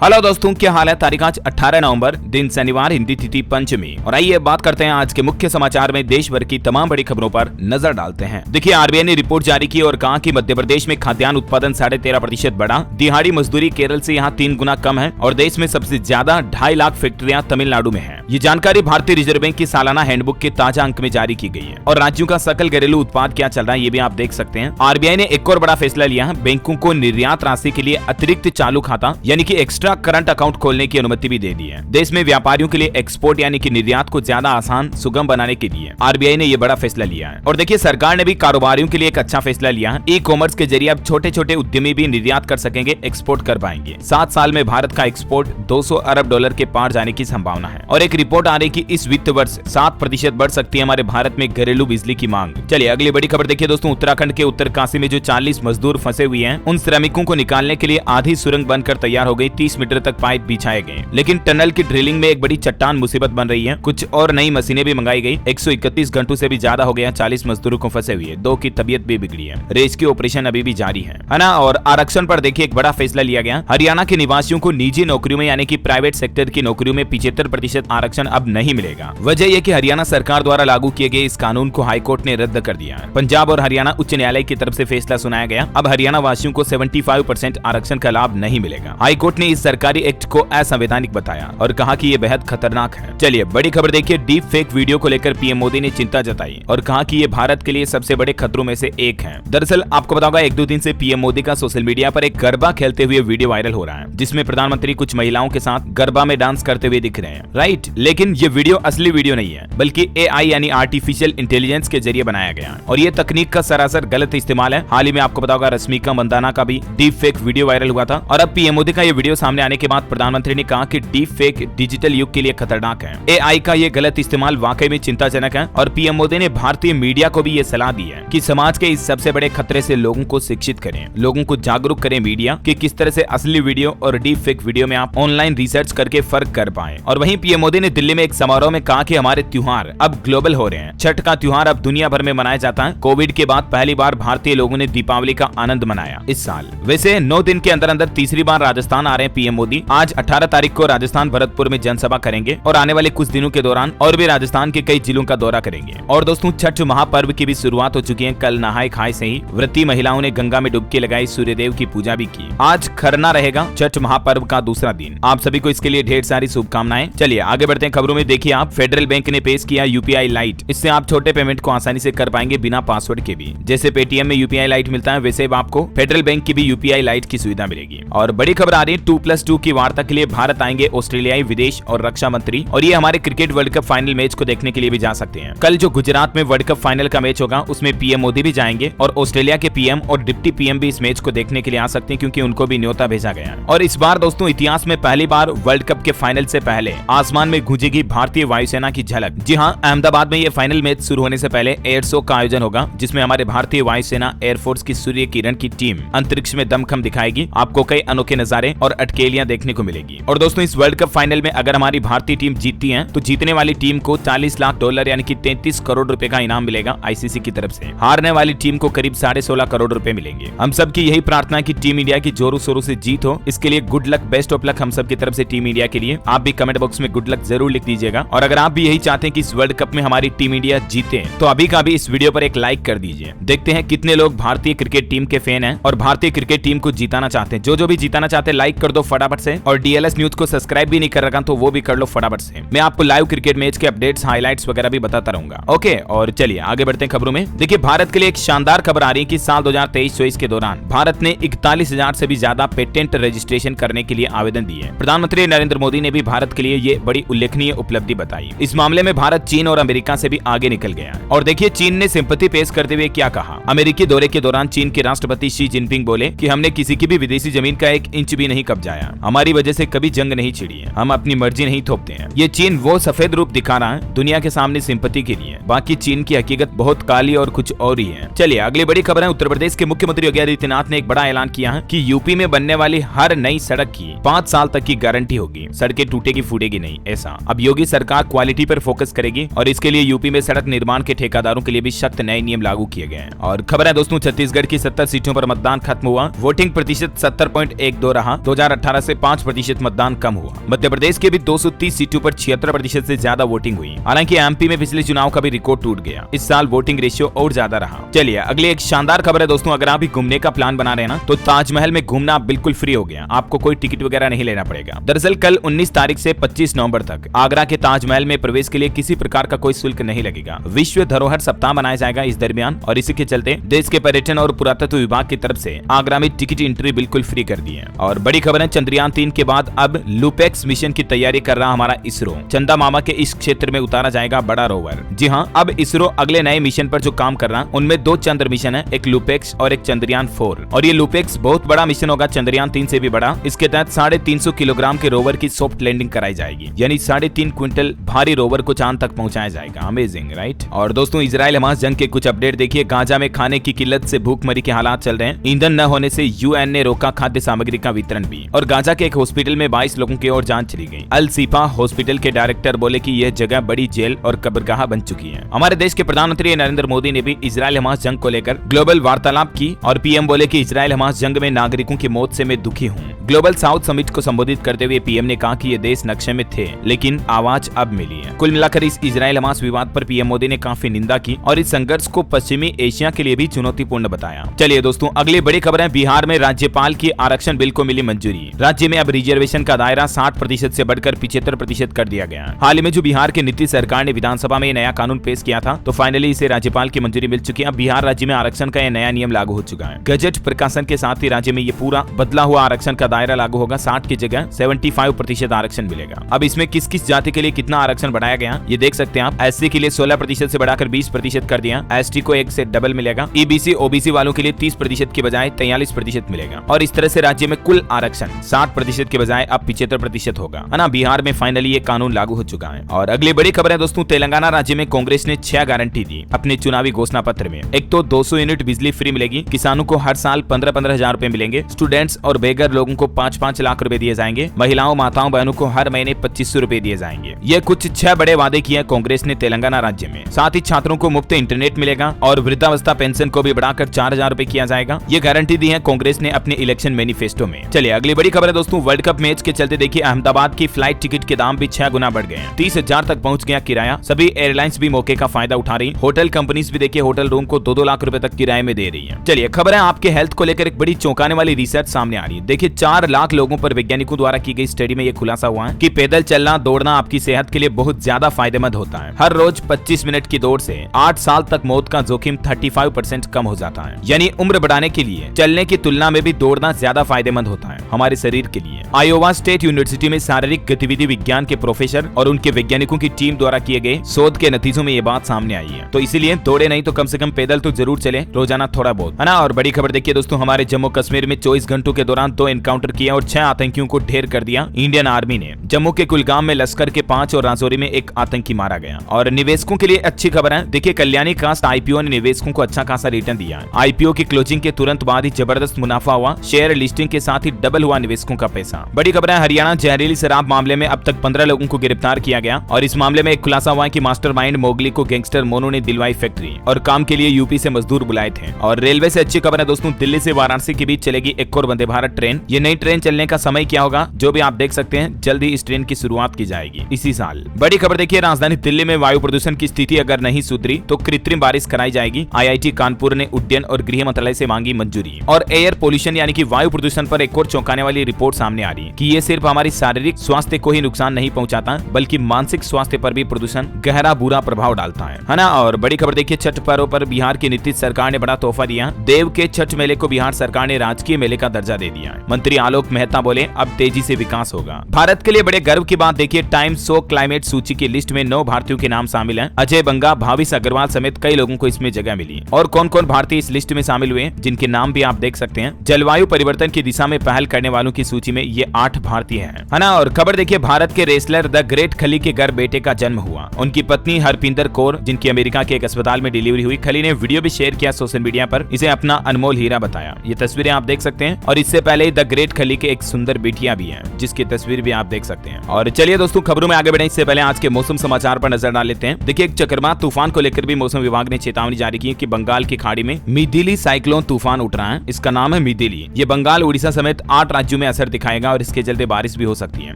Hello दोस्तों, क्या हाल है। तारीख आज 18 नवंबर, दिन शनिवार, हिंदी तिथि पंचमी। और आइए बात करते हैं आज के मुख्य समाचार में देश भर की तमाम बड़ी खबरों पर नजर डालते हैं। देखिए, आरबीआई ने रिपोर्ट जारी की और कहा कि मध्य प्रदेश में खाद्यान्न उत्पादन 13.5% बढ़ा। दिहाड़ी मजदूरी केरल से यहाँ 3 गुना कम है और देश में सबसे ज्यादा 2.5 लाख फैक्ट्रियां तमिलनाडु में है। ये जानकारी भारतीय रिजर्व बैंक की सालाना हैंडबुक के ताजा अंक में जारी की गई है। और राज्यों का सकल घरेलू उत्पाद क्या चल रहा है ये भी आप देख सकते हैं। आरबीआई ने एक और बड़ा फैसला लिया है। बैंकों को निर्यात राशि के लिए अतिरिक्त चालू खाता यानी कि एक्स्ट्रा करंट अकाउंट खोलने की अनुमति भी दे दी है। देश में व्यापारियों के लिए एक्सपोर्ट यानी कि निर्यात को ज्यादा आसान सुगम बनाने के लिए आरबीआई ने ये बड़ा फैसला लिया है। और देखिए, सरकार ने भी कारोबारियों के लिए एक अच्छा फैसला लिया है। ई कॉमर्स के जरिए अब छोटे छोटे उद्यमी भी निर्यात कर सकेंगे, एक्सपोर्ट कर पाएंगे। 7 साल में भारत का एक्सपोर्ट $200 अरब के पार जाने की संभावना है। और एक रिपोर्ट आ रही कि इस वित्त वर्ष 7% बढ़ सकती है हमारे भारत में घरेलू बिजली की मांग। चलिए अगली बड़ी खबर देखिए दोस्तों। उत्तराखंड के उत्तरकाशी में जो 40 मजदूर फंसे हुए हैं, उन श्रमिकों को निकालने के लिए आधी सुरंग बनकर तैयार हो गई। 30 मीटर तक पाइप बिछाए गए, लेकिन टनल की ड्रिलिंग में एक बड़ी चट्टान मुसीबत बन रही है। कुछ और नई मशीनें भी मंगाई गई। 131 घंटों से भी ज्यादा हो गया 40 मजदूरों को फंसे हुए। 2 की तबीयत भी बिगड़ी है। रेस्क्यू ऑपरेशन अभी भी जारी है ना। और आरक्षण पर देखिए एक बड़ा फैसला लिया गया। हरियाणा के निवासियों को निजी नौकरियों में यानी कि प्राइवेट सेक्टर की नौकरियों में 75% आरक्षण अब नहीं मिलेगा। वजह यह कि हरियाणा सरकार द्वारा लागू किए गए इस कानून को हाईकोर्ट ने रद्द कर दिया है। पंजाब और हरियाणा उच्च न्यायालय की तरफ से फैसला सुनाया गया। अब हरियाणा वासियों को 75% आरक्षण का लाभ नहीं मिलेगा। हाईकोर्ट ने इस सरकारी एक्ट को असंवैधानिक बताया और कहा कि ये बेहद खतरनाक है। चलिए बड़ी खबर देखिए। डीप फेक वीडियो को लेकर पीएम मोदी ने चिंता जताई और कहा कि ये भारत के लिए सबसे बड़े खतरों में से एक है। दरअसल आपको बताऊंगा, 1-2 दिन से पीएम मोदी का सोशल मीडिया पर एक गरबा खेलते हुए वीडियो वायरल हो रहा है, जिसमें प्रधानमंत्री कुछ महिलाओं के साथ गरबा में डांस करते हुए दिख रहे हैं, राइट। लेकिन ये वीडियो असली वीडियो नहीं है, बल्कि एआई यानी आर्टिफिशियल इंटेलिजेंस के जरिए बनाया गया है। और ये तकनीक का सरासर गलत इस्तेमाल है। हाल ही में आपको बताऊंगा, रश्मिका मंदाना का भी डीप फेक वीडियो वायरल हुआ था। और अब पीएम मोदी का ये वीडियो सामने आने के बाद प्रधानमंत्री ने कहा कि डीप फेक डिजिटल युग के लिए खतरनाक है। एआई का ये गलत इस्तेमाल वाकई में चिंताजनक है। और पीएम मोदी ने भारतीय मीडिया को भी ये सलाह दी है कि समाज के इस सबसे बड़े खतरे से लोगों को शिक्षित करें, लोगों को जागरूक करें मीडिया कि किस तरह से असली वीडियो और डीप फेक वीडियो में आप ऑनलाइन रिसर्च करके फर्क कर पाएं। और वहीं पीएम मोदी ने दिल्ली में एक समारोह में कहा कि हमारे त्योहार अब ग्लोबल हो रहे हैं। छठ का त्योहार अब दुनिया भर में मनाया जाता है। कोविड के बाद पहली बार भारतीय लोगों ने दीपावली का आनंद मनाया इस साल। वैसे 9 दिन के अंदर अंदर तीसरी बार राजस्थान आ रहे हैं पीएम मोदी। आज 18 तारीख को राजस्थान भरतपुर में जनसभा करेंगे और आने वाले कुछ दिनों के दौरान और भी राजस्थान के कई जिलों का दौरा करेंगे। और दोस्तों, छठ महापर्व की भी शुरुआत हो चुकी है। कल नहाए खाए से ही व्रती महिलाओं ने गंगा में डुबकी लगाई, सूर्यदेव की पूजा भी की। आज खरना रहेगा, छठ महापर्व का दूसरा दिन। आप सभी को इसके लिए ढेर सारी शुभकामनाएं। चलिए आगे बढ़ते हैं खबरों में। देखिए, आप फेडरल बैंक ने पेश किया यूपीआई लाइट। इससे आप छोटे पेमेंट को आसानी से कर पाएंगे बिना पासवर्ड के भी। जैसे पेटीएम में यूपीआई लाइट मिलता है, वैसे आपको फेडरल बैंक की भी यूपीआई लाइट की सुविधा मिलेगी। और बड़ी खबर आ रही है, 2+2 की वार्ता के लिए भारत आएंगे ऑस्ट्रेलियाई विदेश और रक्षा मंत्री। और ये हमारे cricket world cup final match को देखने के लिए भी जा सकते हैं। कल जो गुजरात में वर्ल्ड कप फाइनल का मैच होगा, उसमें पीएम मोदी भी जाएंगे और ऑस्ट्रेलिया के पीएम और डिप्टी पीएम भी इस मैच को देखने के लिए आ सकते हैं, क्योंकि उनको भी न्योता भेजा गया है। और इस बार दोस्तों, इतिहास में पहली बार वर्ल्ड कप के फाइनल से पहले आसमान में गूंजेगी भारतीय वायुसेना की झलक। जी हाँ, अहमदाबाद में ये फाइनल मैच शुरू होने से पहले एयर शो का आयोजन होगा, जिसमें हमारे भारतीय वायुसेना एयरफोर्स की सूर्य किरण की टीम अंतरिक्ष में दमखम दिखाएगी। आपको कई अनोखे नजारे और अटकेलियां देखने को मिलेगी। और दोस्तों, इस वर्ल्ड कप फाइनल में अगर हमारी भारतीय टीम जीतती है तो जीतने वाली टीम को $40 लाख यानी कि 33 करोड़ रुपए का इनाम मिलेगा आईसीसी की तरफ से। हारने वाली टीम को करीब 16.5 करोड़ रुपए मिलेंगे। हम सबकी यही प्रार्थना है कि टीम इंडिया की जोरों शोरों से जीत हो। इसके लिए good luck, best of luck हम सब की तरफ से टीम इंडिया के लिए। आप भी कमेंट बॉक्स में गुड लक जरूर लिख दीजिएगा। और अगर आप भी यही चाहते हैं कि इस वर्ल्ड कप में हमारी टीम इंडिया जीते, तो अभी का भी इस वीडियो पर एक लाइक कर दीजिए। देखते हैं कितने लोग भारतीय क्रिकेट टीम के फैन हैं और भारतीय क्रिकेट टीम को जिताना चाहते हैं। जो भी जिताना चाहते हैं लाइक कर दो फटाफट से। और डीएलएस न्यूज को सब्सक्राइब भी नहीं कर रखा तो वो भी कर लो फटाफट से। मैं आपको लाइव क्रिकेट मैच के अपडेट्स, हाइलाइट्स वगैरह भी बताता रहूंगा। ओके, और चलिए आगे बढ़ते हैं खबरों में। देखिए, भारत के लिए एक शानदार खबर आ रही है कि साल 2023-24 के दौरान भारत ने 41,000 से भी ज्यादा पेटेंट रजिस्ट्रेशन करने के लिए आवेदन दिए। प्रधानमंत्री नरेंद्र मोदी ने भी भारत के लिए ये बड़ी उल्लेखनीय उपलब्धि बताई। इस मामले में भारत चीन और अमेरिका से भी आगे निकल गया। और देखिए, चीन ने सिंपैथी पेश करते हुए क्या कहा। अमेरिकी दौरे के दौरान चीन के राष्ट्रपति शी जिनपिंग बोले कि हमने किसी की भी विदेशी जमीन का 1 इंच भी नहीं कब्जाया। हमारी वजह से कभी जंग नहीं छिड़ी है। हम अपनी मर्जी नहीं थोपते हैं। ये चीन वो सफेद रूप दिखा रहा है दुनिया के सामने सिंपैथी के लिए। बाकी चीन की हकीकत बहुत काली और कुछ और ही है। चलिए अगली बड़ी खबर है। उत्तर प्रदेश के मुख्यमंत्री योगी आदित्यनाथ ने एक बड़ा ऐलान किया है कि यूपी में बनने वाली हर नई सड़क की 5 साल तक की गारंटी होगी। सड़कें टूटेगी फूटेगी नहीं, ऐसा। अब योगी सरकार क्वालिटी पर फोकस करेगी और इसके लिए यूपी में सड़क निर्माण के ठेकेदारों के लिए भी सख्त नए नियम लागू किए गए हैं। और खबर है दोस्तों, छत्तीसगढ़ की 70 सीटों पर मतदान खत्म हुआ। वोटिंग प्रतिशत 70.12 रहा। 2018 2018 से 5% मतदान कम हुआ। मध्य प्रदेश के भी 230 सीटों पर 76% से ज्यादा वोटिंग हुई। हालांकि एमपी में पिछले चुनाव का भी रिकॉर्ड टूट गया। इस साल वोटिंग रेशियो और ज्यादा रहा। चलिए अगले एक शानदार खबर है दोस्तों, अगर आप भी घूमने का प्लान बना रहे हैं ना, तो ताजमहल में घूमना बिल्कुल फ्री हो गया। आपको कोई टिकट वगैरह नहीं लेना पड़ेगा। दरअसल कल 19 तारीख से 25 नवंबर तक आगरा के ताजमहल में प्रवेश के लिए किसी प्रकार का कोई शुल्क नहीं लगेगा। विश्व धरोहर सप्ताह मनाया जाएगा इस दरमियान, और इसी के चलते देश के पर्यटन और पुरातत्व विभाग की तरफ से आगरा में टिकट एंट्री बिल्कुल फ्री कर दी है। और बड़ी खबर है, चंद्रयान 3 के बाद अब लुपेक्स मिशन की तैयारी कर रहा हमारा इसरो। चंदा मामा के इस क्षेत्र में उतारा जाएगा बड़ा रोवर। जी हाँ, अब इसरो अगले नए मिशन पर जो काम कर रहा है उनमें 2 चंद्र मिशन है, एक लुपेक्स और एक चंद्रयान 4। और ये लुपेक्स बहुत बड़ा मिशन होगा, चंद्रयान 3 से भी बड़ा। इसके तहत 350 किलोग्राम के रोवर की सॉफ्ट लैंडिंग कराई जाएगी, यानी 3.5 क्विंटल भारी रोवर को चांद तक पहुंचाया जाएगा। Amazing right. और दोस्तों इजराइल हमास जंग के कुछ अपडेट देखिए। गाजा में खाने की किल्लत से भूखमरी के हालात चल रहे हैं। ईंधन न होने से यूएन ने रोका खाद्य सामग्री का वितरण भी। और गाजा के एक हॉस्पिटल में 22 लोगों की और जान चली गई। अल सीफा हॉस्पिटल के डायरेक्टर बोले कि यह जगह बड़ी जेल और कब्रगाह बन चुकी है। हमारे देश के प्रधानमंत्री नरेंद्र मोदी ने भी इजराइल हमास जंग को लेकर ग्लोबल वार्तालाप की, और पीएम बोले कि इजराइल हमास जंग में नागरिकों की मौत से मैं दुखी हूँ। ग्लोबल साउथ समिट को संबोधित करते हुए पीएम ने कहा कि ये देश नक्शे में थे, लेकिन आवाज अब मिली है। कुल मिलाकर इस इजराइल हमास विवाद पर पीएम मोदी ने काफी निंदा की और इस संघर्ष को पश्चिमी एशिया के लिए भी चुनौतीपूर्ण बताया। चलिए दोस्तों अगली बड़ी खबर है, बिहार में राज्यपाल की आरक्षण बिल को मिली मंजूरी। राज्य में अब रिजर्वेशन का दायरा 60% से बढ़कर 75% कर दिया गया। हाल ही में जो बिहार की नीतीश सरकार ने विधानसभा में नया कानून पेश किया था, तो फाइनली इसे राज्यपाल की मंजूरी मिल चुकी है। अब बिहार राज्य में आरक्षण का यह नया नियम लागू हो चुका है। गजट प्रकाशन के साथ ही राज्य में ये पूरा बदला हुआ आरक्षण का दायरा लागू होगा। 60 की जगह 75% आरक्षण मिलेगा। अब इसमें किस किस जाति के लिए कितना आरक्षण बढ़ाया गया ये देख सकते हैं आप। एससी के लिए 16% से बढ़ाकर 20% कर दिया। एसटी को 1 से डबल मिलेगा। ईबीसी ओबीसी वालों के लिए 30% की बजाय 43% मिलेगा। और इस तरह से राज्य में कुल आरक्षण 60% के बजाय अब 75% होगा, है ना। बिहार में फाइनली ये कानून लागू हो चुका है। और अगली बड़ी खबर है दोस्तों, तेलंगाना राज्य में कांग्रेस ने 6 गारंटी दी अपने चुनावी घोषणा पत्र में। एक तो 200 यूनिट बिजली फ्री मिलेगी, किसानों को हर साल 15-15 हजार रुपए मिलेंगे, स्टूडेंट्स और बेघर लोगों को 5-5 लाख रुपए दिए जाएंगे, महिलाओं माताओं बहनों को हर महीने 2500 रुपए दिए जाएंगे। ये कुछ 6 बड़े वादे किए कांग्रेस ने तेलंगाना राज्य में। साथ ही छात्रों को मुफ्त इंटरनेट मिलेगा और वृद्धावस्था पेंशन को भी बढ़ाकर 4000 रुपए किया जाएगा। ये गारंटी दी है कांग्रेस ने अपने इलेक्शन मैनिफेस्टो में। चलिए अगली बड़ी खबर है दोस्तों, वर्ल्ड कप मैच के चलते देखिए अहमदाबाद की फ्लाइट टिकट के दाम भी 6 गुना बढ़ गए। 30,000 तक पहुंच गया किराया। सभी एयरलाइंस भी मौके का फायदा उठा रही। होटल कंपनीज भी देखिए होटल रूम को 2-2 लाख रुपए तक किराए में दे रही है। चलिए खबर है आपके हेल्थ को लेकर एक बड़ी चौंकाने वाली रिसर्च सामने आ रही है। देखिए 4 लाख लोगों पर वैज्ञानिकों द्वारा की गई स्टडी में यह खुलासा हुआ है कि पैदल चलना दौड़ना आपकी सेहत के लिए बहुत ज्यादा फायदेमंद होता है। हर रोज 25 मिनट की दौड़ से 8 साल तक मौत का जोखिम 35% कम हो जाता है। यानी उम्र बढ़ाने के लिए चलने की तुलना में भी दौड़ना ज्यादा फायदेमंद होता है हमारे शरीर के लिए। आयोवा स्टेट यूनिवर्सिटी में शारीरिक गतिविधि विज्ञान के प्रोफेसर और उनके वैज्ञानिकों की टीम द्वारा किए गए शोध के नतीजों में ये बात सामने आई है। तो इसीलिए दौड़े नहीं तो कम से कम पैदल तो जरूर चले रोजाना थोड़ा बहुत, है ना। और बड़ी खबर देखिए दोस्तों, हमारे जम्मू कश्मीर में 24 घंटों के दौरान 2 एनकाउंटर किया और 6 आतंकियों को ढेर कर दिया इंडियन आर्मी ने। जम्मू के कुलगाम में लश्कर के 5 और राजौरी में 1 आतंकी मारा गया। और निवेशकों के लिए अच्छी खबर है, देखिए कल्याणी कास्ट आईपीओ ने निवेशकों को अच्छा खासा रिटर्न दिया। आईपीओ की क्लोजिंग के तुरंत बाद ही जबरदस्त मुनाफा हुआ। शेयर लिस्टिंग के साथ ही डबल हुआ निवेशकों का पैसा। बड़ी खबर है, हरियाणा जहरीली शराब मामले में अब तक 15 लोगों को गिरफ्तार किया गया। और इस मामले में एक खुलासा हुआ है कि मास्टरमाइंड मोगली को गैंगस्टर मोनू ने दिलवाई फैक्ट्री और काम के लिए यूपी से मजदूर बुलाए थे। और रेलवे से अच्छी खबर है दोस्तों, दिल्ली से वाराणसी के बीच चलेगी एक और वंदे भारत ट्रेन। ये नई ट्रेन चलने का समय क्या होगा जो भी आप देख सकते हैं, जल्द ही इस ट्रेन की शुरुआत की जाएगी इसी साल। बड़ी खबर देखिए, राजधानी दिल्ली में वायु प्रदूषण की स्थिति अगर नहीं सुधरी तो कृत्रिम बारिश कराई जाएगी। आईआईटी कानपुर ने उड्डयन और गृह मंत्रालय से मांगी मंजूरी। और एयर पोल्यूशन यानी कि वायु प्रदूषण पर एक और चौंकाने वाली रिपोर्ट सामने आ रही है कि ये सिर्फ हमारी शारीरिक स्वास्थ्य को ही नुकसान नहीं पहुंचाता बल्कि मानसिक स्वास्थ्य पर भी प्रदूषण गहरा बुरा प्रभाव डालता है ना। और बड़ी खबर देखिए, छठ पर्व पर बिहार की नीतीश सरकार ने बड़ा तोहफा दिया। देव के छठ मेले को बिहार सरकार ने राजकीय मेले का दर्जा दे दिया है। मंत्री आलोक मेहता बोले अब तेजी से विकास होगा। भारत के लिए बड़े गर्व की बात देखिए, टाइम्स सो क्लाइमेट सूची की लिस्ट में 9 भारतीयों के नाम शामिल हैं। अजय बंगा, भाविश अग्रवाल समेत कई लोगों को इसमें जगह मिली। और कौन कौन भारतीय इस लिस्ट में शामिल हुए जिनके नाम भी आप देख सकते हैं। जलवायु परिवर्तन की दिशा में पहल करने वालों की सूची में ये 8 भारतीय हैं, है ना। और खबर देखिए, भारत के रेसलर द ग्रेट खली के घर बेटे का जन्म हुआ। उनकी पत्नी हरपिंदर कौर, जिनकी अमेरिका के एक अस्पताल में डिलीवरी हुई। खली ने वीडियो भी शेयर किया सोशल मीडिया पर, इसे अपना अनमोल हीरा बताया। ये तस्वीरें आप देख सकते हैं। और इससे पहले द ग्रेट खली के एक सुंदर बेटियां भी हैं, जिसकी तस्वीर भी आप देख सकते हैं। और चलिए दोस्तों, खबरों में आगे बढ़े इससे पहले आज के मौसम समाचार पर नजर डाल लेते हैं। देखिए, एक चक्रवात तूफान को लेकर भी मौसम विभाग ने चेतावनी जारी की कि बंगाल की खाड़ी में मिदिली साइक्लोन तूफान उठ रहा है। इसका नाम है मिदिली। ये बंगाल, उड़ीसा समेत 8 राज्यों में असर दिखाएगा और इसके चलते बारिश भी हो सकती है।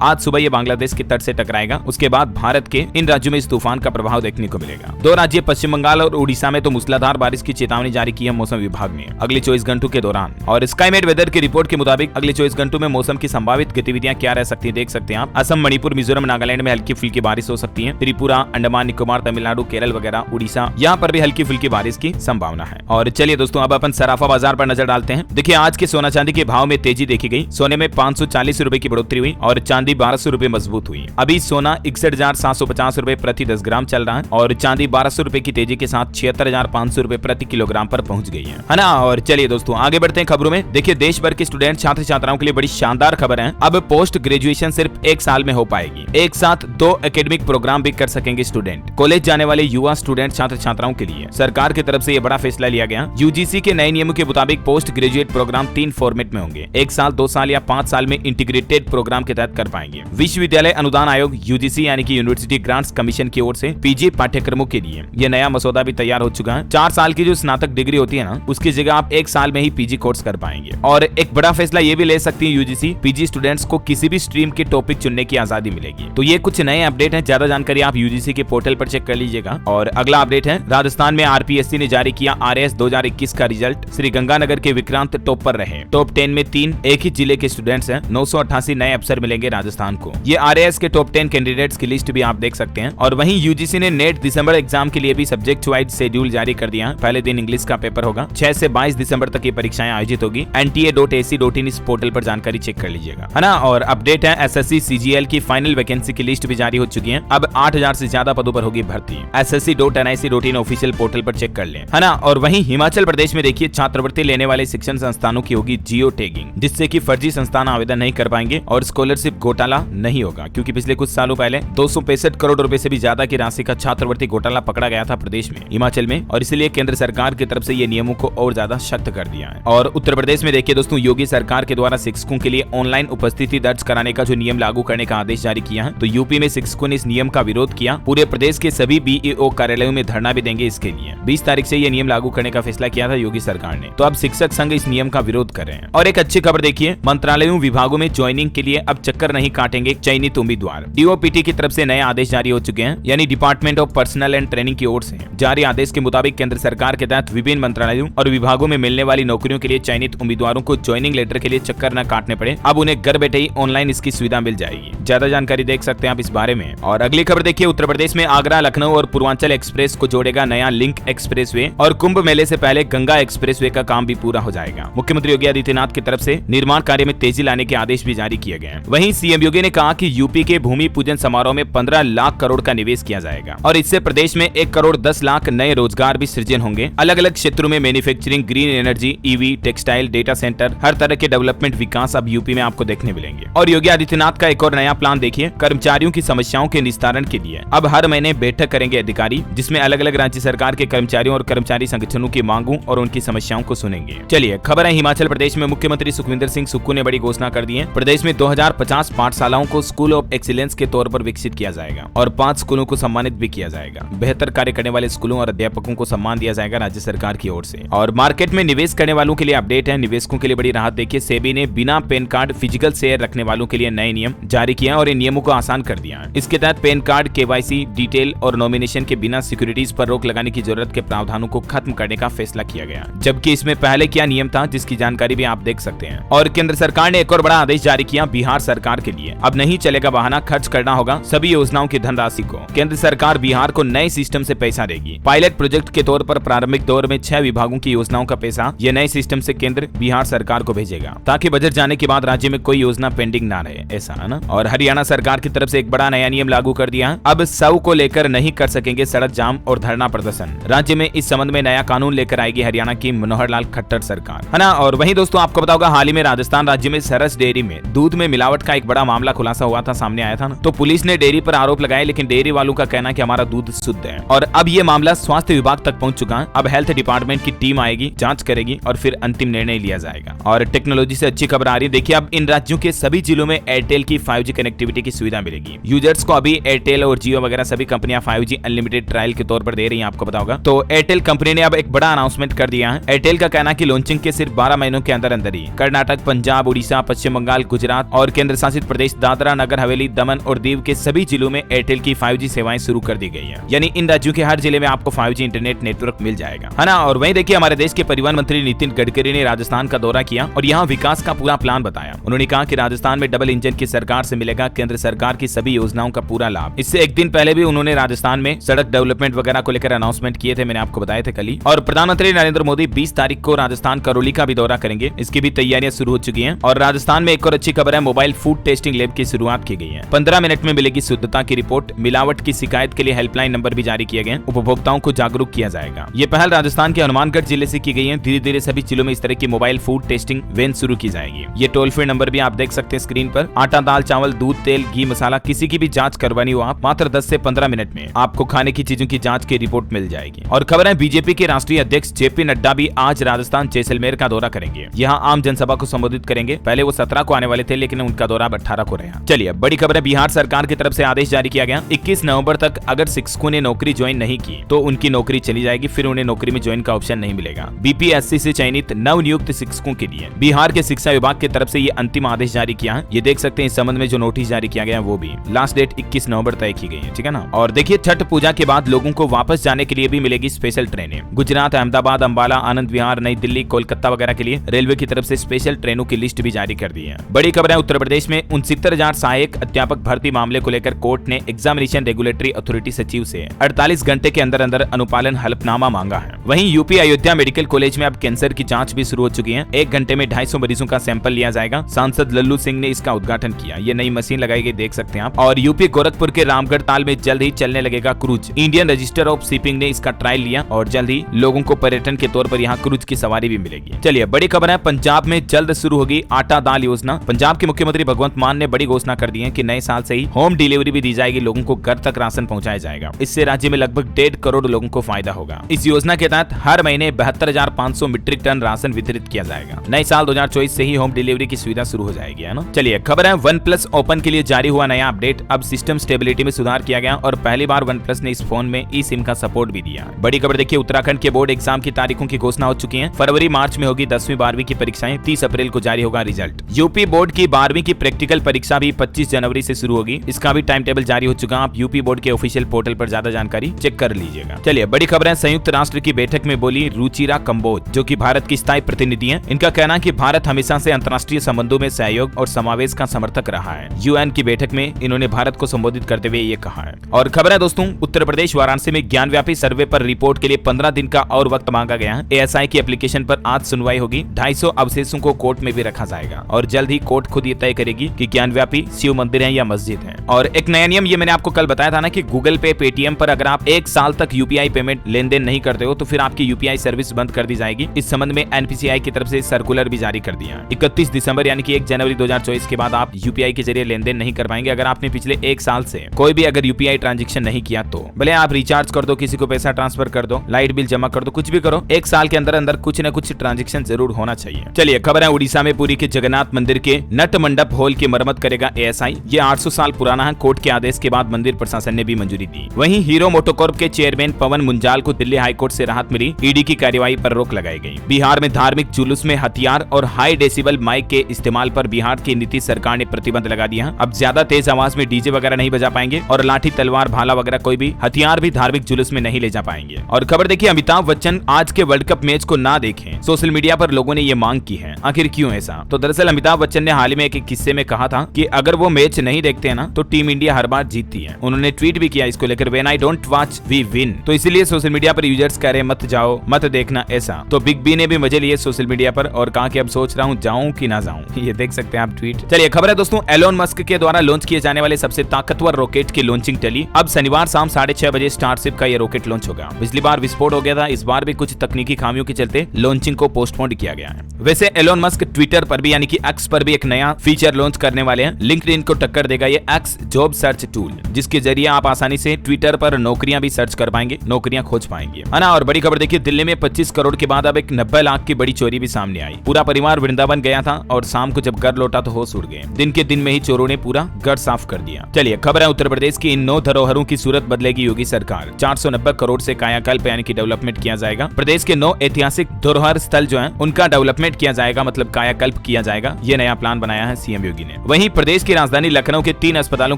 आज सुबह ये बांग्लादेश के तट से टकराएगा, उसके बाद भारत के इन राज्यों में इस तूफान का प्रभाव देखने को मिलेगा। दो राज्य पश्चिम बंगाल और उड़ीसा में तो मूसलाधार बारिश की चेतावनी जारी की है मौसम विभाग ने अगले 24 घंटों के दौरान। और स्काईमेट वेदर की रिपोर्ट के मुताबिक अगले 24 घंटों में मौसम की संभावित गतिविधियां क्या रह सकती है देख सकते हैं आप। असम, मणिपुर, मिजोरम, नागालैंड में हल्की फुल्की बारिश हो सकती है। त्रिपुरा, अंडमान निकोबार, तमिलनाडु, केरल वगैरह, उड़ीसा, यहाँ पर भी हल्की फुल्की बारिश की संभावना है। और चलिए दोस्तों अब अपन सराफा बाजार पर नजर डालते हैं। देखिए आज के सोना चांदी के भाव में तेजी देखी गई। सोने में 540 रुपए की बढ़ोतरी हुई और चांदी 1200 रुपए मजबूत हुई। अभी सोना 61,750 रुपए प्रति 10 ग्राम चल रहा है और चांदी 1200 रुपए की तेजी के साथ 76,500 रुपए प्रति किलोग्राम पर पहुंच गई है ना। और चलिए दोस्तों आगे बढ़ते हैं खबरों में। देखिए देश भर के स्टूडेंट छात्र छात्राओं के लिए बड़ी शानदार खबर है। अब पोस्ट ग्रेजुएशन सिर्फ 1 साल में हो पाएगी। एक साथ 2 एकेडमिक प्रोग्राम भी कर सकेंगे स्टूडेंट। कॉलेज जाने वाले युवा स्टूडेंट छात्र छात्राओं के लिए सरकार की तरफ से यह बड़ा फैसला लिया गया। यूजीसी के नए नियमों के मुताबिक पोस्ट ग्रेजुएट प्रोग्राम 3 फॉर्मेट में होंगे। 1 साल, 2 साल या 5 साल में इंटीग्रेटेड प्रोग्राम के तहत कर पाएंगे। विश्वविद्यालय अनुदान आयोग यूजीसी यानी कि यूनिवर्सिटी ग्रांट्स कमीशन की ओर से पीजी पाठ्यक्रमों के लिए यह नया मसौदा भी तैयार हो चुका है। 4 साल की जो स्नातक डिग्री होती है ना, उसकी जगह आप 1 साल में ही पीजी कोर्स कर पाएंगे। और एक बड़ा फैसला ये भी ले सकती है यूजीसी, पीजी स्टूडेंट्स को किसी भी स्ट्रीम के टॉपिक चुनने की आजादी मिलेगी। तो ये कुछ नए अपडेट है। ज्यादा जानकारी आप यूजीसी के पोर्टल पर चेक कर लीजिएगा। और अगला अपडेट है, राजस्थान में आरपीएससी ने जारी किया आरएएस 2021 का रिजल्ट। श्री गंगानगर के विक्रांत टॉप पर रहे। टॉप 10 में 3 एक ही जिले के स्टूडेंट्स हैं। 988 नए अफसर मिलेंगे राजस्थान को। ये आरएएस के टॉप 10 कैंडिडेट्स की लिस्ट भी आप देख सकते हैं। और वहीं यूजीसी ने नेट दिसंबर एग्जाम के लिए भी सब्जेक्ट वाइज शेड्यूल जारी कर दिया। पहले दिन इंग्लिश का पेपर होगा। 6 से 22 दिसंबर तक ये परीक्षाएं आयोजित होगी। nta.ac.in इस पोर्टल पर जानकारी चेक कर लीजिएगा, है ना। और अपडेट है, एसएससी सीजीएल की फाइनल वैकेंसी की लिस्ट भी जारी हो चुकी है। अब 8000 से ज्यादा पदों पर होगी भर्ती। ssc.nic.in ऑफिशियल पोर्टल पर चेक कर लें, है ना। और वहीं हिमाचल प्रदेश में देखिए छात्रवृत्ति लेने वाले शिक्षण संस्थानों की होगी जियो टैगिंग, जिससे कि फर्जी संस्थान आवेदन नहीं कर पाएंगे और स्कॉलरशिप घोटाला नहीं होगा। क्योंकि पिछले कुछ सालों पहले 265 करोड़ रुपए से भी ज्यादा की राशि का छात्रवृत्ति घोटाला पकड़ा गया था प्रदेश में, हिमाचल में। और इसलिए केंद्र सरकार की तरफ से ये नियमों को और ज्यादा सख्त कर दिया है। और उत्तर प्रदेश में देखिए दोस्तों, योगी सरकार के द्वारा शिक्षकों के लिए ऑनलाइन उपस्थिति दर्ज कराने का जो नियम लागू करने का आदेश जारी किया है। तो यूपी में शिक्षकों ने इस नियम का विरोध किया। पूरे प्रदेश के सभी बीईओ कार्यालयों में धरना भी देंगे इसके लिए। 20 तारीख से ये नियम लागू करने का फैसला किया था योगी सरकार ने। तो अब शिक्षक संघ इस नियम का विरोध कर रहे हैं। और एक अच्छी खबर देखिए, मंत्रालयों विभागों में ज्वाइनिंग के लिए अब चक्कर नहीं काटेंगे चयनित उम्मीदवार। डीओपीटी की तरफ से नए आदेश जारी हो चुके हैं, यानी department of personal and training की ओर से जारी आदेश के मुताबिक केंद्र सरकार के तहत विभिन्न मंत्रालयों और विभागों में मिलने वाली नौकरियों के लिए चयनित उम्मीदवारों को ज्वाइनिंग लेटर के लिए चक्कर न काटने पड़े। अब उन्हें घर बैठे ही ऑनलाइन इसकी सुविधा मिल जाएगी। ज्यादा जानकारी देख सकते हैं आप इस बारे में। और अगली खबर देखिए, उत्तर प्रदेश में आगरा, लखनऊ और पूर्वांचल एक्सप्रेस को जोड़ेगा नया लिंक एक्सप्रेसवे। और कुंभ मेले से पहले गंगा एक्सप्रेसवे का काम भी पूरा हो जाएगा। मुख्यमंत्री योगी आदित्यनाथ की तरफ से निर्माण कार्य में तेजी लाने के आदेश भी जारी किए गए हैं। वहीं सीएम योगी ने कहा कि यूपी के भूमि पूजन समारोह में 15 लाख करोड़ का निवेश किया जाएगा और इससे प्रदेश में 1 करोड़ 10 लाख नए रोजगार भी सृजन होंगे। अलग अलग क्षेत्रों में manufacturing, green energy, EV, textile, data centre, हर तरह के डेवलपमेंट विकास अब यूपी में आपको देखने मिलेंगे। और योगी आदित्यनाथ का एक और नया प्लान देखिए, कर्मचारियों की समस्याओं के निस्तारण के लिए अब हर महीने बैठक करेंगे अधिकारी, जिसमें अलग अलग राज्य सरकार के कर्मचारियों और कर्मचारी संगठनों की मांगों और उनकी समस्याओं को सुनेंगे। चलिए खबर है, हिमाचल प्रदेश में मुख्यमंत्री सुखविंदर सिंह सुक्खू ने बड़ी घोषणा कर दी है। प्रदेश में 2050 पाठशालाओं को स्कूल ऑफ एक्सीलेंस के तौर पर विकसित किया जाएगा और 5 स्कूलों को सम्मानित भी किया जाएगा। बेहतर कार्य करने वाले स्कूलों और अध्यापकों को सम्मान दिया जाएगा राज्य सरकार की ओर से। और मार्केट में निवेश करने वालों के लिए अपडेट है, निवेशकों के लिए बड़ी राहत देखिए। सेबी ने बिना पैन कार्ड फिजिकल शेयर रखने वालों के लिए नए नियम जारी किया और इन नियमों को आसान कर दिया है। इसके तहत पैन कार्ड, केवाईसी डिटेल और नॉमिनेशन के बिना सिक्योरिटीज पर रोक लगाने की जरूरत के प्रावधानों को खत्म करने का फैसला किया गया, जबकि इसमें पहले क्या नियम था जिसकी जानकारी भी आप देख सकते हैं। और केंद्र सरकार ने एक और बड़ा आदेश जारी किया बिहार सरकार के लिए। अब नहीं चलेगा बहाना, खर्च करना होगा सभी योजनाओं की धनराशि को। केंद्र सरकार बिहार को नए सिस्टम से पैसा देगी। पायलट प्रोजेक्ट के तौर पर प्रारंभिक दौर में 6 विभागों की योजनाओं का पैसा ये नए सिस्टम से केंद्र बिहार सरकार को भेजेगा, ताकि बजट जाने के बाद राज्य में कोई योजना पेंडिंग ना रहे, ऐसा है ना। और हरियाणा सरकार की तरफ से एक बड़ा नया नियम लागू कर दिया है। अब शव को लेकर नहीं कर सकेंगे सड़क जाम और धरना प्रदर्शन। राज्य में इस संबंध में नया कानून लेकर आएगी हरियाणा की मनोहर लाल खट्टर सरकार, है ना। और वहीं दोस्तों आपको पता होगा, हाल ही में राजस्थान राज्य में सरस डेयरी में दूध में मिलावट का एक बड़ा मामला खुलासा हुआ था, सामने आया था ना। तो पुलिस ने डेयरी पर आरोप लगाए, लेकिन डेयरी वालों का कहना है कि हमारा दूध शुद्ध है। और अब ये मामला स्वास्थ्य विभाग तक पहुंच चुका है। अब हेल्थ डिपार्टमेंट की टीम आएगी, जांच करेगी और फिर अंतिम निर्णय लिया जाएगा। और टेक्नोलॉजी से अच्छी खबर आ रही है, देखिए अब इन राज्यों के सभी जिलों में एयरटेल की 5G कनेक्टिविटी की सुविधा मिलेगी। यूजर्स को अभी एयरटेल और जियो वगैरह सभी कंपनियां 5G अनलिमिटेड ट्रायल के तौर पर दे रही हैं, आपको पता होगा। तो एयरटेल कंपनी ने अब एक बड़ा अनाउंसमेंट कर दिया है। एयरटेल का कहना है कि लॉन्चिंग के सिर्फ 12 महीनों के अंदर अंदर ही कर्नाटक, पंजाब, पंजाब, उड़ीसा, पश्चिम बंगाल, गुजरात और केंद्र शासित प्रदेश दादरा नगर हवेली, दमन और दीव के सभी जिलों में एयरटेल की 5G सेवाएं शुरू कर दी गई है। यानी इन राज्यों के हर जिले में आपको 5G इंटरनेट नेटवर्क मिल जाएगा, है ना। और वहीं देखिए हमारे देश के परिवहन मंत्री नितिन गडकरी ने राजस्थान का दौरा किया और यहाँ विकास का पूरा प्लान बताया। उन्होंने कहा कि राजस्थान में डबल इंजन की सरकार से मिलेगा केंद्र सरकार की सभी योजनाओं का पूरा लाभ। इससे एक दिन पहले भी उन्होंने राजस्थान में सड़क डेवलपमेंट वगैरह को लेकर अनाउंसमेंट किए थे, मैंने आपको बताए थे कल ही। और प्रधानमंत्री नरेंद्र मोदी 20 तारीख को राजस्थान करौली का भी दौरा करेंगे, इसकी भी तैयारियां शुरू हो चुकी हैं। और राजस्थान में एक और अच्छी खबर है, मोबाइल फूड टेस्टिंग लैब की शुरुआत की गई है। 15 मिनट में मिलेगी शुद्धता की रिपोर्ट। मिलावट की शिकायत के लिए हेल्पलाइन नंबर भी जारी किए गए, उपभोक्ताओं को जागरूक किया जाएगा। ये पहल राजस्थान के हनुमानगढ़ जिले से की गई है। धीरे धीरे सभी जिलों में इस तरह की मोबाइल फूड टेस्टिंग वैन शुरू की जाएगी। ये टोल फ्री नंबर भी आप देख सकते हैं स्क्रीन पर। आटा, दाल, चावल, दूध, तेल, घी, मसाला, किसी की भी जांच करवानी हो आप, मात्र 10 से 15 मिनट में आपको खाने की चीजों की जांच की रिपोर्ट मिल जाएगी। और खबर है बीजेपी के राष्ट्रीय अध्यक्ष जेपी नड्डा भी आज राजस्थान जैसलमेर का दौरा करेंगे। यहाँ आम जनसभा को संबोधित करेंगे। पहले वो 17 को आने वाले थे, लेकिन उनका दौरा 18 को रहा। चलिए बड़ी खबर है, बिहार सरकार की तरफ से आदेश जारी किया गया। 21 नवंबर तक अगर शिक्षकों ने नौकरी ज्वाइन नहीं की तो उनकी नौकरी चली जाएगी, फिर उन्हें नौकरी में ज्वाइन का ऑप्शन नहीं मिलेगा। बीपीएससी से चयनित नव नियुक्त शिक्षकों के लिए बिहार के शिक्षा विभाग की तरफ से ये अंतिम आदेश जारी किया है। ये देख सकते हैं इस संबंध में जो नोटिस जारी किया गया वो भी लास्ट डेट 21 नवंबर तय की गई है, ठीक है ना। और देखिए छठ पूजा के बाद लोगों को वापस जाने के लिए भी मिलेगी स्पेशल ट्रेनें। गुजरात, अहमदाबाद, अंबाला, आनंद विहार, नई दिल्ली, कोलकाता वगैरह के लिए रेलवे की तरफ से स्पेशल ट्रेनों की लिस्ट भी जारी कर दी है। बड़ी खबर है, उत्तर प्रदेश में 69,000 सहायक अध्यापक भर्ती मामले को लेकर कोर्ट ने एग्जामिनेशन रेगुलेटरी अथॉरिटी सचिव से 48 घंटे के अंदर अंदर अनुपालन हलफनामा मांगा है। वहीं यूपी अयोध्या मेडिकल कॉलेज में अब कैंसर की जांच भी शुरू हो चुकी है। 1 घंटे में 250 मरीजों का सैंपल लिया जाएगा। सांसद लल्लू सिंह ने इसका उद्घाटन किया। ये नई मशीन लगाई गई, देख सकते हैं आप। और यूपी गोरखपुर के रामगढ़ ताल में जल्द ही चलने लगेगा cruise. Indian register of shipping ने इसका ट्रायल लिया और जल्द ही लोगों को पर्यटन के तौर पर यहाँ क्रूज की सवारी भी मिलेगी। चलिए बड़ी खबर है, पंजाब में जल्द शुरू होगी आटा दाल योजना। पंजाब के मुख्यमंत्री भगवंत मान ने बड़ी घोषणा कर दी है कि नए साल से ही होम डिलीवरी भी दी जाएगी, लोगों को घर तक राशन पहुंचाया जाएगा। इससे राज्य में लगभग 1.5 करोड़ लोगों को फायदा होगा। इस योजना के तहत हर महीने 72,500 मीट्रिक टन राशन वितरित किया जाएगा। नए साल 2024 से ही होम डिलीवरी की सुविधा शुरू हो जाएगी, है ना। चलिए खबर है, OnePlus ओपन के लिए जारी हुआ नया अपडेट। अब सिस्टम स्टेबिलिटी में सुधार किया गया और पहली बार OnePlus ने इस फोन में eSIM का सपोर्ट भी दिया। बड़ी खबर देखिए, उत्तराखंड के बोर्ड एग्जाम की तारीखों की घोषणा हो चुकी है। फरवरी मार्च में होगी 10वीं 12वीं की परीक्षाएं। 30 अप्रैल को जारी होगा रिजल्ट। यूपी बोर्ड की 12वीं की प्रैक्टिकल परीक्षा भी 25 जनवरी से शुरू होगी। इसका भी टाइम टेबल जारी हो चुका है। आप यूपी बोर्ड के ऑफिशियल पोर्टल पर ज्यादा जानकारी चेक कर लीजिएगा। चलिए बड़ी खबर है, संयुक्त राष्ट्र की बैठक में बोली रुचिरा कंबोज, जो कि भारत की स्थायी प्रतिनिधि हैं। इनका कहना है कि भारत हमेशा से अंतर्राष्ट्रीय संबंधों में सहयोग और समावेश का समर्थक रहा है। यूएन की बैठक में इन्होंने भारत को संबोधित करते हुए ये कहा है। और खबर है दोस्तों, उत्तर प्रदेश वाराणसी में ज्ञानव्यापी सर्वे पर रिपोर्ट के लिए 15 दिन का और वक्त मांगा गया है। एएसआई की एप्लीकेशन पर आज सुनवाई होगी। 250 अवशेषों को कोर्ट में भी रखा जाएगा और जल्द ही कोर्ट खुद ये तय करेगी कि ज्ञानव्यापी शिव मंदिर है या मस्जिद है। और एक नया नियम, ये मैंने आपको कल बताया था ना कि गूगल पे, पेटीएम पर अगर आप 1 साल तक यूपीआई पेमेंट लेन देन नहीं करते हो तो फिर आपकी यूपीआई सर्विस बंद कर दी जाएगी। इस संबंध में एनपीसीआई की तरफ से सर्कुलर भी जारी कर दिया। 31 दिसंबर यानी कि 1 जनवरी 2024 के बाद आप यूपीआई के जरिए लेन देन नहीं कर पाएंगे। अगर आपने पिछले 1 साल से कोई भी अगर यूपीआई ट्रांजेक्शन नहीं किया तो भले आप रिचार्ज कर दो, किसी को पैसा ट्रांसफर कर दो, लाइट बिल जमा कर दो, कुछ भी करो, 1 साल के अंदर अंदर कुछ न कुछ ट्रांजेक्शन जरूर होना चाहिए। चलिए खबर है, उड़ीसा में पुरी के जगन्नाथ मंदिर के नट मंडप हॉल की मरम्मत करेगा एएसआई। ये 800 साल पुराना है। कोर्ट के आदेश के बाद मंदिर प्रशासन ने भी मंजूरी दी। वहीं हीरो मोटोकॉर्प के चेयरमैन पवन मुंजाल को दिल्ली हाईकोर्ट से राहत मिली। ईडी की कार्यवाही पर रोक लगाई गई। बिहार में धार्मिक जुलूस में हथियार और हाई डेसिबल माइक के इस्तेमाल पर बिहार की नीतीश सरकार ने प्रतिबंध लगा दिया। अब ज्यादा तेज आवाज में डीजे वगैरह नहीं बजा पाएंगे और लाठी, तलवार, भाला वगैरह कोई भी हथियार भी धार्मिक जुलूस में नहीं ले जा पाएंगे। और खबर देखिए, अमिताभ बच्चन आज के वर्ल्ड कप मैच को ना देखें। सोशल मीडिया पर लोगों ने ये मांग की है। आखिर क्यों ऐसा? तो दरअसल अमिताभ बच्चन ने हाल ही में एक किस्से में कहा था कि अगर वो मैच नहीं देखते हैं ना तो टीम इंडिया हर बार जीतती है। उन्होंने ट्वीट भी किया इसको लेकर, when I don't watch we win. तो इसीलिए सोशल मीडिया पर यूजर्स कह रहे मत जाओ, मत देखना ऐसा। तो बिग बी ने भी मजे लिए सोशल मीडिया पर और कहा कि अब सोच रहा हूँ जाऊं कि ना जाऊं। ये देख सकते हैं आप ट्वीट। चलिए खबर है दोस्तों, एलोन मस्क के द्वारा लॉन्च किए जाने वाले सबसे ताकतवर रॉकेट की लॉन्चिंग टली। अब शनिवार शाम 6:30 बजे स्टारशिप का ये रॉकेट लॉन्च होगा। पिछली बार विस्फोट हो गया था, इस बार भी कुछ तकनीकी खामियों के चलते लॉन्चिंग को पोस्टपोन किया गया है। वैसे एलोन मस्क ट्विटर पर भी यानी कि एक्स पर भी एक नया फीचर लॉन्च करने वाले हैं। लिंक्डइन को टक्कर देगा ये एक्स जॉब सर्च टूल, जिसके जरिए आप आसानी से ट्विटर पर नौकरियां भी सर्च कर पाएंगे, नौकरियां खोज पाएंगे, है ना। और बड़ी खबर देखिए, दिल्ली में 25 करोड़ के बाद अब एक 90 लाख की बड़ी चोरी भी सामने आई। पूरा परिवार वृंदावन गया था और शाम को जब घर लौटा तो होश उड़ गए। दिन के दिन में ही चोरों ने पूरा घर साफ कर दिया। चलिए खबर है, उत्तर प्रदेश की इन 9 धरोहरों की सूरत बदलेगी योगी सरकार। 490 करोड़ से कायाकल्प यानी कि डेवलपमेंट किया जाएगा। प्रदेश के 9 ऐतिहासिक धरोहर स्थल जो है उनका डेवलपमेंट किया जाएगा, मतलब कायाकल्प कायाकल्प किया जाएगा। ये नया प्लान बनाया है सीएम योगी ने। वहीं प्रदेश की राजधानी लखनऊ के 3 अस्पतालों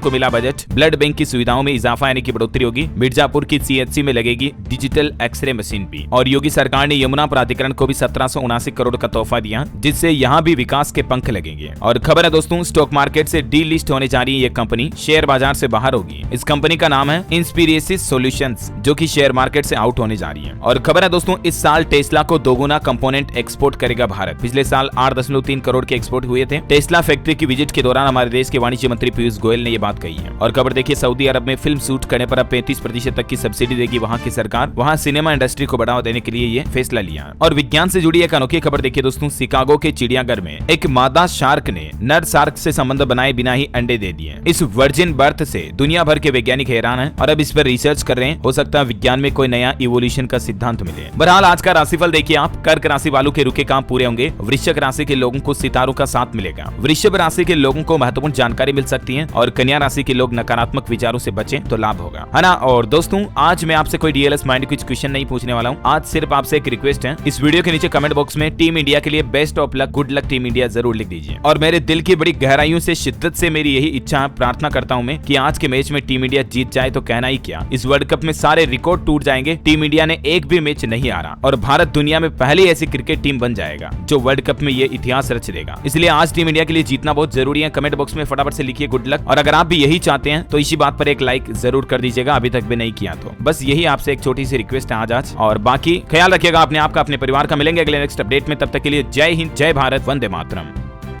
को मिला बजट। ब्लड बैंक की सुविधाओं में इजाफा यानी कि बढ़ोतरी होगी। मिर्जापुर की सीएचसी में लगेगी डिजिटल एक्सरे मशीन भी। और योगी सरकार ने यमुना प्राधिकरण को भी 1779 करोड़ का तोहफा दिया, जिससे यहाँ भी विकास के पंख लगेंगे। और खबर है दोस्तों, स्टॉक मार्केट से डी लिस्ट होने जा रही है ये कंपनी, शेयर बाजार से बाहर होगी। इस कंपनी का नाम है इंस्पिरेसिस सॉल्यूशंस, जो कि शेयर मार्केट से आउट होने जा रही है। और खबर है दोस्तों, इस साल टेस्ला को दोगुना कंपोनेंट एक्सपोर्ट करेगा भारत। पिछले साल 8.3 करोड़ के एक्सपोर्ट हुए थे। टेस्ला फैक्ट्री की विजिट के दौरान हमारे देश के वाणिज्य मंत्री पीयूष गोयल ने ये बात कही है। और खबर देखिए, सऊदी अरब में फिल्म शूट करने पर अब 35% तक की सब्सिडी देगी वहां की सरकार। वहां सिनेमा इंडस्ट्री को बढ़ावा देने के लिए ये फैसला लिया। और विज्ञान से जुड़ी एक अनोखी खबर देखिए दोस्तों, शिकागो के चिड़ियाघर में एक मादा शार्क ने नर शार्क से संबंध बनाए बिना ही अंडे दे दिए। इस वर्जिन बर्थ से दुनिया भर के वैज्ञानिक हैरान हैं और अब इस पर रिसर्च कर रहे हैं। हो सकता है विज्ञान में कोई नया इवोल्यूशन का सिद्धांत मिले। बहरहाल आज का राशिफल देखिए आप। कर्क राशि वालों के रुके काम पूरे होंगे। वृश्चिक राशि के लोगों को सितारों का साथ मिलेगा। वृषभ राशि के लोगों को महत्वपूर्ण जानकारी मिल सकती है। और कन्या राशि के लोग नकारात्मक विचारों से बचें तो लाभ होगा, है ना। और दोस्तों, आज मैं आपसे कोई डीएलएस माइंड कुछ क्वेश्चन नहीं पूछने वाला हूँ। आज सिर्फ आपसे एक रिक्वेस्ट है, इस वीडियो के नीचे कमेंट बॉक्स में टीम इंडिया के लिए best of luck, good luck team India जरूर लिख दीजिए। और मेरे दिल की बड़ी गहराइयों से शिद्दत से मेरी यही इच्छा, प्रार्थना करता हूँ मैं कि आज के मैच में टीम इंडिया जीत जाए तो कहना ही क्या। इस वर्ल्ड कप में सारे रिकॉर्ड टूट जाएंगे। टीम इंडिया ने एक भी मैच नहीं हारा और भारत दुनिया में पहली ऐसी क्रिकेट टीम बन जाएगा जो वर्ल्ड कप में ये इतिहास रच देगा। इसलिए आज टीम इंडिया के लिए जीतना बहुत जरूरी है। कमेंट बॉक्स में फटाफट से लिखिए गुड लक। और अगर आप भी यही चाहते हैं तो इसी बात पर एक लाइक जरूर कर दीजिएगा, अभी तक भी नहीं किया तो। बस यही आपसे एक छोटी सी रिक्वेस्ट है आज। और बाकी ख्याल रखिएगा अपने आप का, अपने परिवार का। मिलेंगे अगले नेक्स्ट अपडेट में, तब तक के लिए जय हिंद, जय भारत, वंदे मातरम।